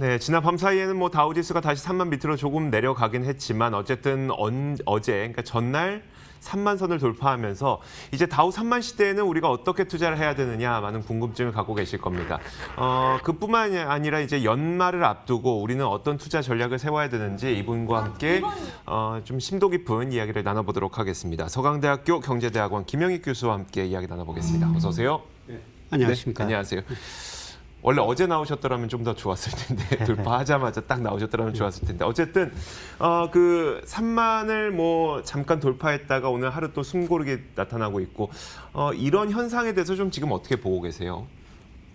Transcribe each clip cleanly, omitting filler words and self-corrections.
네, 지난 밤 사이에는 뭐 다우지수가 다시 3만 밑으로 조금 내려가긴 했지만 어쨌든 어제, 그러니까 전날 3만 선을 돌파하면서 이제 다우 3만 시대에는 우리가 어떻게 투자를 해야 되느냐 많은 궁금증을 갖고 계실 겁니다. 그뿐만 아니라 이제 연말을 앞두고 우리는 어떤 투자 전략을 세워야 되는지 이분과 함께 좀 심도 깊은 이야기를 나눠보도록 하겠습니다. 서강대학교 경제대학원 김영익 교수와 함께 이야기 나눠보겠습니다. 어서 오세요. 네, 안녕하십니까. 네, 안녕하세요. 원래 어제 나오셨더라면 좀 더 좋았을 텐데 돌파하자마자 딱 나오셨더라면 좋았을 텐데 어쨌든 그 3만을 뭐 잠깐 돌파했다가 오늘 하루 또 숨고르게 나타나고 있고 이런 현상에 대해서 좀 지금 어떻게 보고 계세요?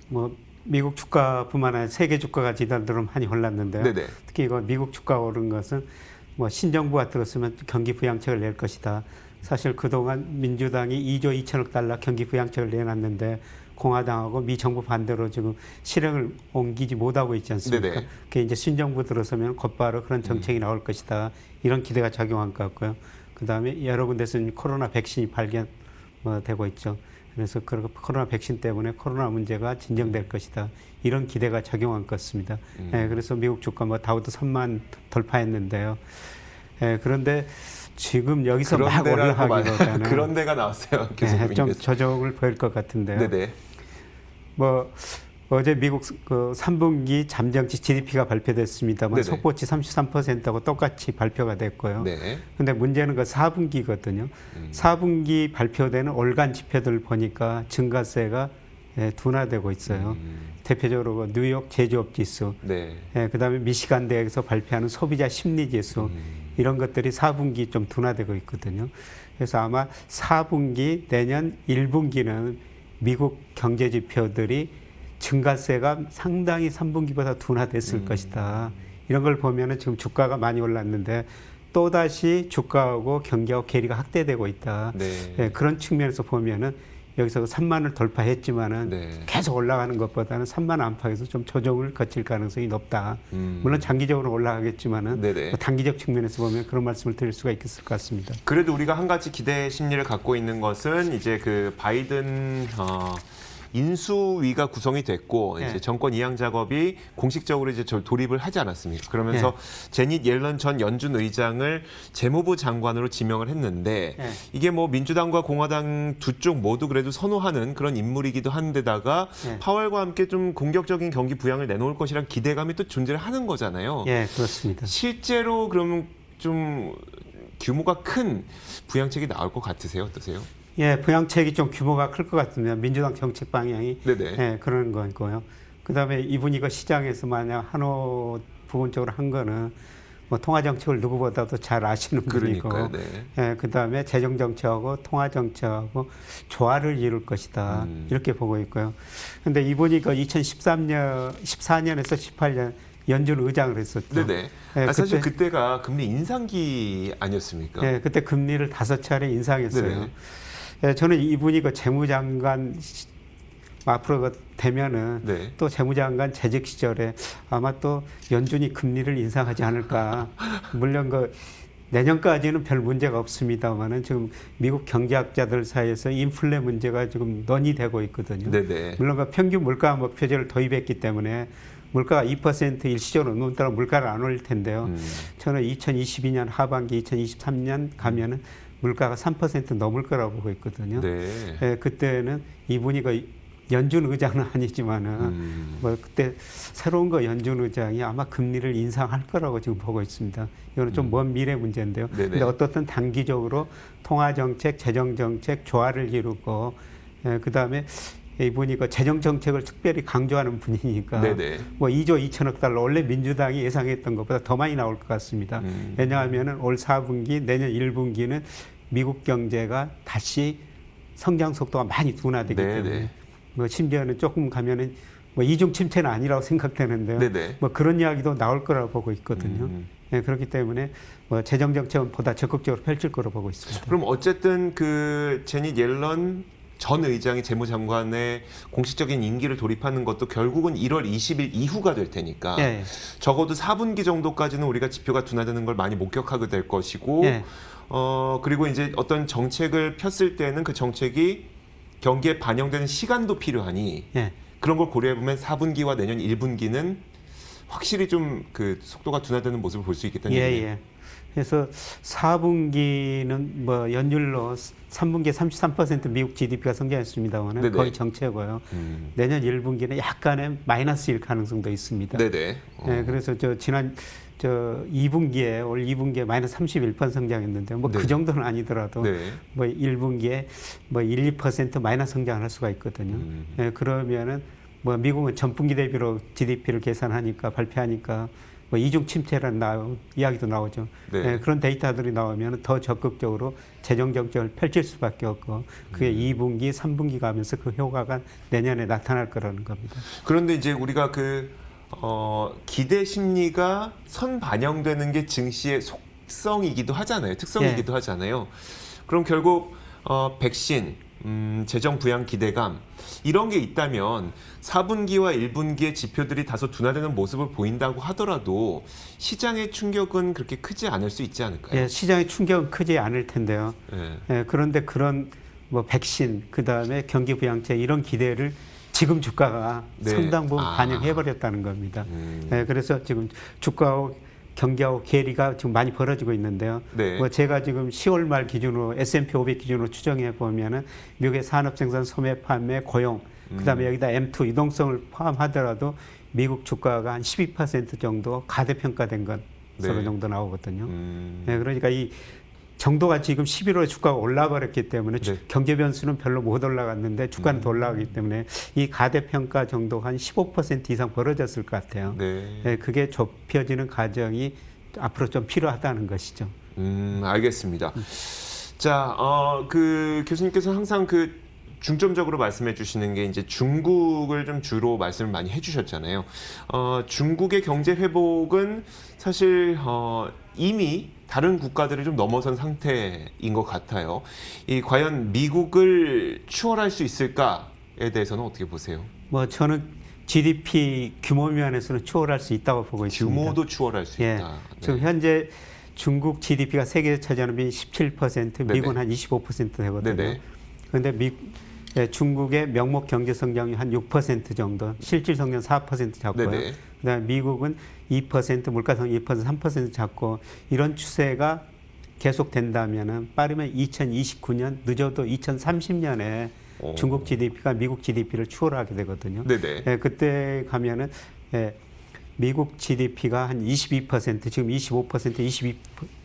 뭐 미국 주가뿐만 아니라 세계 주가가 지난주로 많이 올랐는데요. 네네. 특히 이거 미국 주가 오른 것은 뭐 신정부가 들었으면 경기 부양책을 낼 것이다. 사실 그동안 민주당이 2조 2천억 달러 경기 부양책을 내놨는데 공화당하고 미 정부 반대로 지금 실행을 옮기지 못하고 있지 않습니까? 네네. 그게 이제 신정부 들어서면 곧바로 그런 정책이 나올 것이다. 이런 기대가 작용한 것 같고요. 그다음에 여러 군데서 코로나 백신이 발견되고 있죠. 그래서 코로나 백신 때문에 코로나 문제가 진정될 것이다. 이런 기대가 작용한 것 같습니다. 그래서 미국 주가 뭐 다우도 3만 돌파했는데요. 그런데 지금 여기서 막 올라가기보다는 그런 데가 나왔어요. 교수님. 좀 조정을 보일 것 같은데요. 네네. 뭐 어제 미국 그 3분기 잠정치 GDP가 발표됐습니다만 네네. 속보치 33%하고 똑같이 발표가 됐고요. 네. 근데 문제는 그 4분기거든요. 4분기 발표되는 월간 지표들 보니까 증가세가 둔화되고 있어요. 대표적으로 그 뉴욕 제조업 지수, 네. 그다음에 미시간 대학에서 발표하는 소비자 심리 지수 이런 것들이 4분기 좀 둔화되고 있거든요. 그래서 아마 4분기 내년 1분기는 미국 경제 지표들이 증가세가 상당히 3분기보다 둔화됐을 것이다. 이런 걸 보면은 지금 주가가 많이 올랐는데 또다시 주가하고 경기하고 괴리가 확대되고 있다. 네. 그런 측면에서 보면은 여기서 3만을 돌파했지만은 네. 계속 올라가는 것보다는 3만 안팎에서 좀 조정을 거칠 가능성이 높다. 물론 장기적으로 올라가겠지만은 네네. 뭐 단기적 측면에서 보면 그런 말씀을 드릴 수가 있을 것 같습니다. 그래도 우리가 한 가지 기대 심리를 갖고 있는 것은 이제 그 바이든 인수위가 구성이 됐고 네. 이제 정권 이양 작업이 공식적으로 이제 돌입을 하지 않았습니까? 그러면서 제닛 옐런 전 연준 의장을 재무부 장관으로 지명을 했는데 네. 이게 뭐 민주당과 공화당 두 쪽 모두 그래도 선호하는 그런 인물이기도 한데다가 네. 파월과 함께 좀 공격적인 경기 부양을 내놓을 것이란 기대감이 또 존재를 하는 거잖아요. 예, 그렇습니다. 실제로 그러면 좀 규모가 큰 부양책이 나올 것 같으세요? 어떠세요? 예, 부양책이 좀 규모가 클 것 같습니다. 민주당 정책 방향이 네네. 예, 그런 거고요. 그다음에 이분이 그 시장에서 만약 한호 부분적으로 한 거는 뭐 통화 정책을 누구보다도 잘 아시는 분이고, 그러니까요. 네. 예, 그다음에 재정 정책하고 통화 정책하고 조화를 이룰 것이다 이렇게 보고 있고요. 근데 이분이 그 14년에서 18년 연준 의장을 했었죠. 네네. 예, 사실 그때가 금리 인상기 아니었습니까? 예, 그때 금리를 5차례 인상했어요. 네네. 예, 저는 이분이 그 재무장관 앞으로 되면은 네. 또 재무장관 재직 시절에 아마 또 연준이 금리를 인상하지 않을까. 물론 그 내년까지는 별 문제가 없습니다만은 지금 미국 경제학자들 사이에서 인플레 문제가 지금 논의되고 있거든요. 네네. 물론 그 평균 물가 목표제를 도입했기 때문에 물가가 2% 일시적으로 넘더라 물가를 안 올릴 텐데요. 저는 2022년 하반기, 2023년 가면은 물가가 3% 넘을 거라고 보고 있거든요. 네. 예, 그때는 이분이 그 연준 의장은 아니지만은 뭐 그때 새로운 거 연준 의장이 아마 금리를 인상할 거라고 지금 보고 있습니다. 이거는 좀 먼 미래 문제인데요. 네네. 근데 어떻든 단기적으로 통화 정책, 재정 정책 조화를 이루고 그다음에 이분이 그 재정 정책을 특별히 강조하는 분이니까 네네. 뭐 2조 2천억 달러 원래 민주당이 예상했던 것보다 더 많이 나올 것 같습니다. 왜냐하면은 올 4분기 내년 1분기는 미국 경제가 다시 성장 속도가 많이 둔화되기 네네. 때문에 뭐 심지어는 조금 가면은 뭐 이중 침체는 아니라고 생각되는데요. 네네. 뭐 그런 이야기도 나올 거라고 보고 있거든요. 예, 그렇기 때문에 뭐 재정 정책은 보다 적극적으로 펼칠 거로 보고 있습니다. 그럼 어쨌든 그 제닛 옐런 전 의장이 재무장관의 공식적인 임기를 돌입하는 것도 결국은 1월 20일 이후가 될 테니까 예. 적어도 4분기 정도까지는 우리가 지표가 둔화되는 걸 많이 목격하게 될 것이고 예. 그리고 이제 어떤 정책을 폈을 때는 그 정책이 경기에 반영되는 시간도 필요하니 예. 그런 걸 고려해 보면 4분기와 내년 1분기는 확실히 좀 그 속도가 둔화되는 모습을 볼 수 있겠다는 예, 얘기네요. 예. 그래서 4분기는 뭐 연율로 3분기에 33% 미국 GDP가 성장했습니다만 네네. 거의 정체고요. 내년 1분기는 약간의 마이너스일 가능성도 있습니다. 네네. 예, 그래서 지난 2분기에 올 2분기에 마이너스 31% 성장했는데 뭐 그 네. 정도는 아니더라도 네. 뭐 1분기에 뭐 1, 2% 마이너스 성장을 할 수가 있거든요. 예, 그러면은 뭐 미국은 전분기 대비로 GDP를 계산하니까 발표하니까 뭐 이중 침체라는 이야기도 나오죠. 네. 예, 그런 데이터들이 나오면 더 적극적으로 재정 정책을 펼칠 수밖에 없고 그게 2분기, 3분기 가면서 그 효과가 내년에 나타날 거라는 겁니다. 그런데 이제 우리가 기대 심리가 선 반영되는 게 증시의 속성이기도 하잖아요. 특성이기도 하잖아요. 그럼 결국 백신, 재정 부양 기대감 이런 게 있다면 4분기와 1분기의 지표들이 다소 둔화되는 모습을 보인다고 하더라도 시장의 충격은 그렇게 크지 않을 수 있지 않을까요? 예, 시장의 충격은 크지 않을 텐데요. 네. 예, 그런데 그런 뭐 백신, 그 다음에 경기 부양책 이런 기대를 지금 주가가 네. 상당 부분 반영해 버렸다는 겁니다. 예, 그래서 지금 주가하고 경기하고 괴리가 지금 많이 벌어지고 있는데요. 네. 뭐 제가 지금 10월 말 기준으로 S&P 500 기준으로 추정해 보면은 미국의 산업 생산, 소매, 판매, 고용, 그다음에 여기다 M2 유동성을 포함하더라도 미국 주가가 한 12% 정도 가대평가된 건 네. 정도 나오거든요. 예, 그러니까 이 정도가 지금 11월에 주가가 올라버렸기 때문에 네. 경제 변수는 별로 못 올라갔는데 주가는 더 올라가기 때문에 이 가대평가 정도가 한 15% 이상 벌어졌을 것 같아요. 네. 예, 그게 좁혀지는 과정이 앞으로 좀 필요하다는 것이죠. 알겠습니다. 자, 교수님께서 항상 중점적으로 말씀해 주시는 게 이제 중국을 좀 주로 말씀을 많이 해 주셨잖아요. 중국의 경제 회복은 사실 이미 다른 국가들을 좀 넘어선 상태인 것 같아요. 과연 미국을 추월할 수 있을까에 대해서는 어떻게 보세요? 뭐 저는 GDP 규모 면에서는 추월할 수 있다고 보고 있습니다. 규모도 추월할 수 예, 있다. 지금 현재 중국 GDP가 세계에서 차지하는 비율이 17%, 미국은 한 25% 되거든요. 네네. 그런데 중국의 명목 경제 성장률 한 6% 정도, 실질 성장 4% 잡고요. 네네. 그다음에 미국은 2%, 물가성 2%, 3% 잡고 이런 추세가 계속된다면은 빠르면 2029년, 늦어도 2030년에 중국 GDP가 미국 GDP를 추월하게 되거든요. 네네. 예, 그때 가면은 미국 GDP가 한 22%, 지금 25%,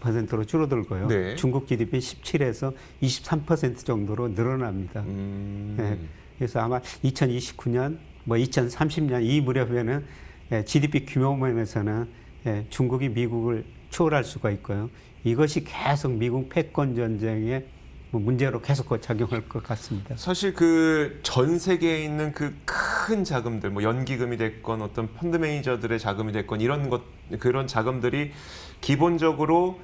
22%로 줄어들고요. 네. 중국 GDP는 17에서 23% 정도로 늘어납니다. 예, 그래서 아마 2029년, 뭐 2030년 이 무렵에는 GDP 규모 면에서는 중국이 미국을 추월할 수가 있고요. 이것이 계속 미국 패권 전쟁의 문제로 계속 작용할 것 같습니다. 사실 전 세계에 있는 큰 자금들, 뭐 연기금이 됐건 어떤 펀드 매니저들의 자금이 됐건 그런 자금들이 기본적으로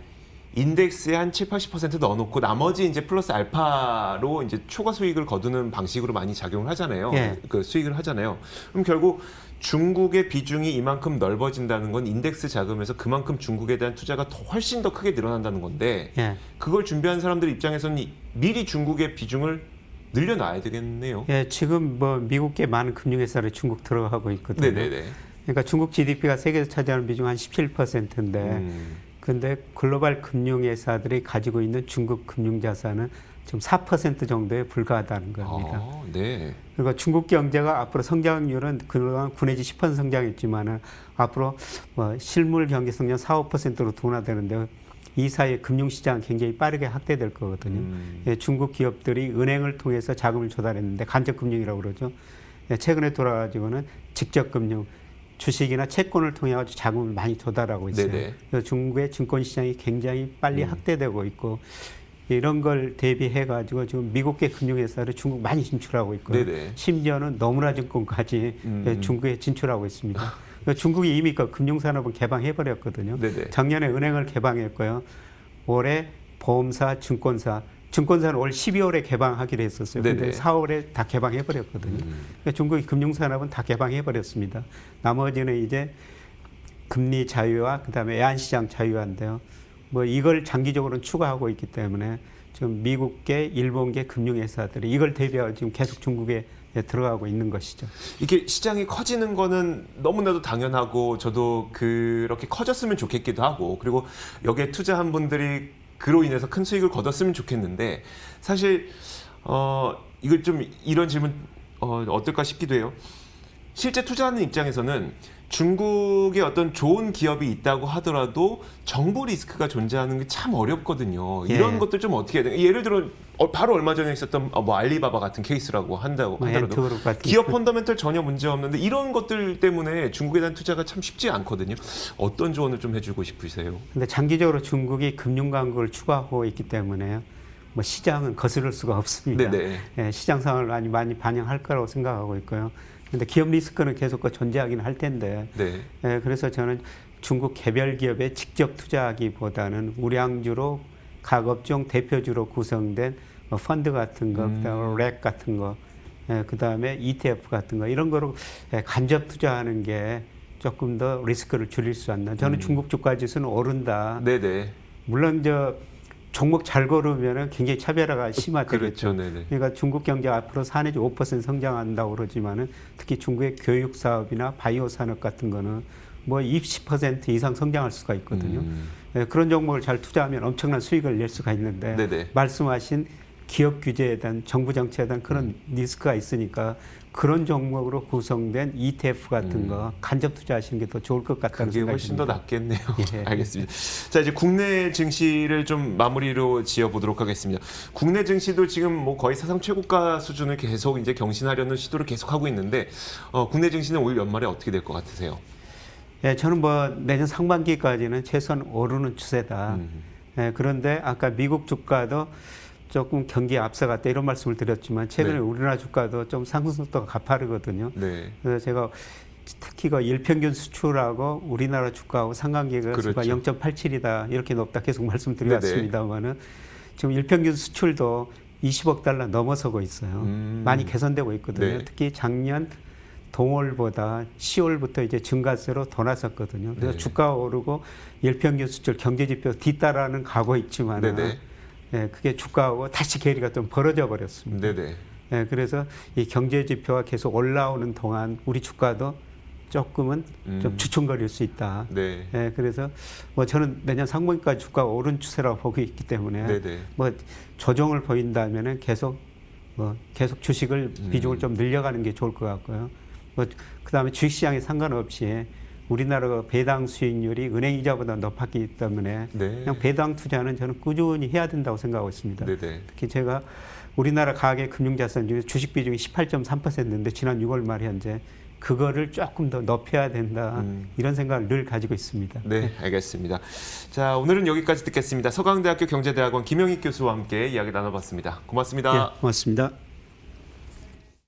인덱스에 한 7, 80% 넣어놓고 나머지 이제 플러스 알파로 이제 초과 수익을 거두는 방식으로 많이 작용을 하잖아요. 예. 수익을 하잖아요. 그럼 결국 중국의 비중이 이만큼 넓어진다는 건 인덱스 자금에서 그만큼 중국에 대한 투자가 훨씬 더 크게 늘어난다는 건데 예. 그걸 준비한 사람들 입장에서는 미리 중국의 비중을 늘려놔야 되겠네요. 예, 지금 뭐 미국계 많은 금융회사를 중국 들어가고 있거든요. 네네네. 그러니까 중국 GDP가 세계에서 차지하는 비중 한 17%인데, 근데 글로벌 금융회사들이 가지고 있는 중국 금융자산은 지금 4% 정도에 불과하다는 겁니다. 네. 그리고 중국 경제가 앞으로 성장률은 그동안 9 내지 10% 성장했지만은 앞으로 뭐 실물 경제 성장 4, 5%로 둔화되는데 이 사이에 금융시장은 굉장히 빠르게 확대될 거거든요. 예, 중국 기업들이 은행을 통해서 자금을 조달했는데 간접금융이라고 그러죠. 예, 최근에 돌아가지고는 직접금융, 주식이나 채권을 통해 가지고 자금을 많이 조달하고 있어요. 네네. 그래서 중국의 증권시장이 굉장히 빨리 확대되고 있고 이런 걸 대비해 가지고 지금 미국계 금융회사를 중국 많이 진출하고 있고요. 네네. 심지어는 너무나 증권까지 중국에 진출하고 있습니다. 그러니까 중국이 이미 금융산업을 개방해 버렸거든요. 네네. 작년에 은행을 개방했고요. 올해 보험사, 증권사는 올 12월에 개방하기로 했었어요. 네네. 근데 4월에 다 개방해 버렸거든요. 그러니까 중국의 금융산업은 다 개방해 버렸습니다. 나머지는 이제 금리 자유화, 그다음에 애한시장 자유화인데요. 뭐 이걸 장기적으로는 추가하고 있기 때문에 좀 미국계, 일본계 금융회사들이 이걸 대비하고 지금 계속 중국에 들어가고 있는 것이죠. 이게 시장이 커지는 거는 너무나도 당연하고 저도 그렇게 커졌으면 좋겠기도 하고 그리고 여기에 투자한 분들이 그로 인해서 큰 수익을 거뒀으면 좋겠는데 사실 이걸 좀 이런 질문 어떨까 싶기도 해요. 실제 투자하는 입장에서는 중국에 어떤 좋은 기업이 있다고 하더라도 정보 리스크가 존재하는 게 참 어렵거든요. 이런 예. 것들 좀 어떻게 해야 돼요? 예를 들어 바로 얼마 전에 있었던 뭐 알리바바 같은 케이스라고 하더라도 엔트그룹 같은 기업 펀더멘털 전혀 문제 없는데 이런 것들 때문에 중국에 대한 투자가 참 쉽지 않거든요. 어떤 조언을 좀 해주고 싶으세요? 근데 장기적으로 중국이 금융 강국을 추구하고 있기 때문에 뭐 시장은 거스를 수가 없습니다. 네네. 예, 시장 상황을 많이 반영할 거라고 생각하고 있고요. 근데 기업 리스크는 계속 존재하긴 할 텐데, 네. 예, 그래서 저는 중국 개별 기업에 직접 투자하기보다는 우량주로 가급종 대표주로 구성된 뭐 펀드 같은 거, 그다음에 렉 같은 거, 예, 그다음에 ETF 같은 거 이런 거로 간접 투자하는 게 조금 더 리스크를 줄일 수 있나. 저는 중국 주가 지수는 오른다. 네네. 물론 종목 잘 고르면은 굉장히 차별화가 심화되겠죠. 그렇죠. 네네. 그러니까 중국 경제 앞으로 4 내지 5% 성장한다고 그러지만은 특히 중국의 교육 사업이나 바이오 산업 같은 거는 뭐 20% 이상 성장할 수가 있거든요. 예, 그런 종목을 잘 투자하면 엄청난 수익을 낼 수가 있는데 네네. 말씀하신 기업 규제에 대한 정부 정책에 대한 그런 리스크가 있으니까 그런 종목으로 구성된 ETF 같은 거 간접 투자하시는 게 더 좋을 것 같다는 그게 생각이 훨씬 더 듭니다. 낫겠네요. 예. 알겠습니다. 자, 이제 국내 증시를 좀 마무리로 지어보도록 하겠습니다. 국내 증시도 지금 뭐 거의 사상 최고가 수준을 계속 이제 경신하려는 시도를 계속하고 있는데 국내 증시는 올 연말에 어떻게 될 것 같으세요? 예, 저는 뭐 내년 상반기까지는 최소한 오르는 추세다. 예, 그런데 아까 미국 주가도 조금 경기에 앞서갔다 이런 말씀을 드렸지만 최근에 네. 우리나라 주가도 좀 상승 속도가 가파르거든요. 네. 그래서 제가 특히 그 일평균 수출하고 우리나라 주가하고 상관계가 그렇죠. 0.87이다 이렇게 높다 계속 말씀드렸습니다만은 지금 일평균 수출도 20억 달러 넘어서고 있어요. 많이 개선되고 있거든요. 네. 특히 작년 동월보다 10월부터 이제 증가세로 더 나섰거든요. 그래서 네. 주가가 오르고 일평균 수출 경제지표 뒤따라는 가고 있지만 네네. 예, 그게 주가하고 다시 괴리가 좀 벌어져 버렸습니다. 네네. 예, 그래서 이 경제지표가 계속 올라오는 동안 우리 주가도 조금은 좀 주춤거릴 수 있다. 네. 예, 그래서 뭐 저는 내년 상반기까지 주가가 오른 추세라고 보고 있기 때문에 네네. 뭐 조정을 보인다면은 계속 주식을 비중을 좀 늘려가는 게 좋을 것 같고요. 뭐 그다음에 주식시장에 상관없이 우리나라가 배당 수익률이 은행 이자보다 높았기 때문에 네. 그냥 배당 투자는 저는 꾸준히 해야 된다고 생각하고 있습니다. 네네. 특히 제가 우리나라 가계 금융자산 중에 주식 비중이 18.3%인데 지난 6월 말 현재 그거를 조금 더 높여야 된다 이런 생각을 늘 가지고 있습니다. 네, 알겠습니다. 자, 오늘은 여기까지 듣겠습니다. 서강대학교 경제대학원 김영익 교수와 함께 이야기 나눠봤습니다. 고맙습니다. 예, 고맙습니다.